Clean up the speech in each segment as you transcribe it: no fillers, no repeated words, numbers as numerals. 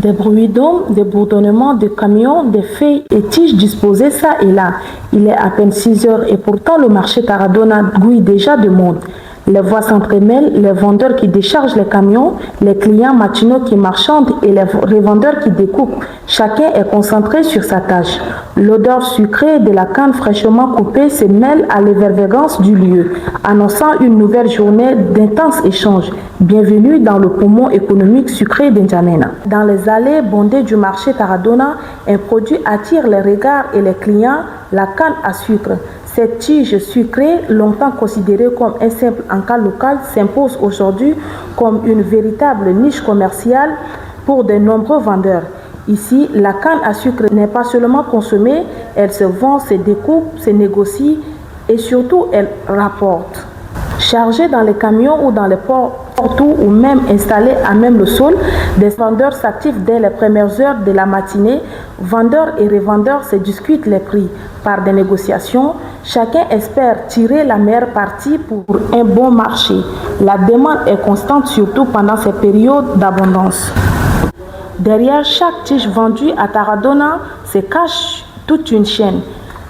Des bruits d'hommes, des bourdonnements de camions, des feuilles et tiges disposées ça et là. Il est à peine 6 heures et pourtant le marché Taradona grouille déjà de monde. Les voix s'entremêlent, les vendeurs qui déchargent les camions, les clients matinaux qui marchandent et les revendeurs qui découpent. Chacun est concentré sur sa tâche. L'odeur sucrée de la canne fraîchement coupée se mêle à l'évervérance du lieu, annonçant une nouvelle journée d'intenses échanges. Bienvenue dans le poumon économique sucré d'Injamena. Dans les allées bondées du marché Taradona, un produit attire les regards et les clients, la canne à sucre. Cette tige sucrée, longtemps considérée comme un simple encas local, s'impose aujourd'hui comme une véritable niche commerciale pour de nombreux vendeurs. Ici, la canne à sucre n'est pas seulement consommée, elle se vend, se découpe, se négocie et surtout elle rapporte. Chargée dans les camions ou dans les ports ou même installés à même le sol, des vendeurs s'activent dès les premières heures de la matinée. Vendeurs et revendeurs se discutent les prix par des négociations. Chacun espère tirer la meilleure partie pour un bon marché. La demande est constante surtout pendant ces périodes d'abondance. Derrière chaque tige vendue à Taradona se cache toute une chaîne.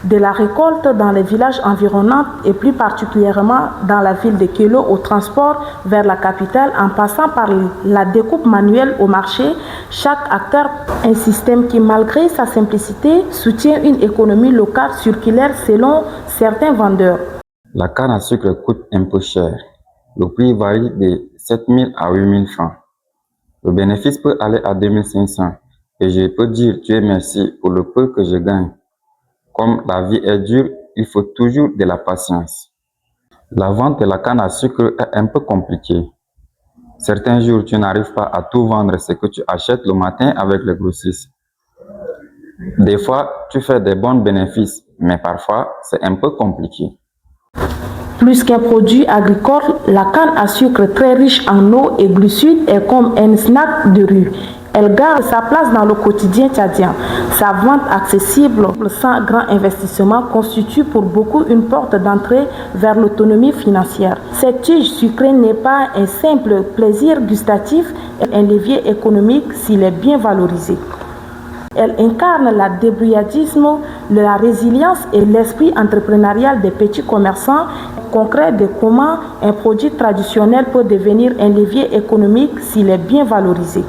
De la récolte dans les villages environnants et plus particulièrement dans la ville de Kelo au transport vers la capitale en passant par la découpe manuelle au marché, chaque acteur a un système qui malgré sa simplicité soutient une économie locale circulaire selon certains vendeurs. La canne à sucre coûte un peu cher. Le prix varie de 7 000 à 8 000 francs. Le bénéfice peut aller à 2 500 et je peux dire Dieu merci pour le peu que je gagne. Comme la vie est dure, il faut toujours de la patience. La vente de la canne à sucre est un peu compliquée. Certains jours, tu n'arrives pas à tout vendre ce que tu achètes le matin avec les grossistes. Des fois, tu fais des bons bénéfices, mais parfois, c'est un peu compliqué. Plus qu'un produit agricole, la canne à sucre très riche en eau et glucides est comme un snack de rue. Elle garde sa place dans le quotidien tchadien. Sa vente accessible sans grand investissement constitue pour beaucoup une porte d'entrée vers l'autonomie financière. Cette tige sucrée n'est pas un simple plaisir gustatif, mais un levier économique s'il est bien valorisé. Elle incarne la débrouillardisme, la résilience et l'esprit entrepreneurial des petits commerçants, concret de comment un produit traditionnel peut devenir un levier économique s'il est bien valorisé.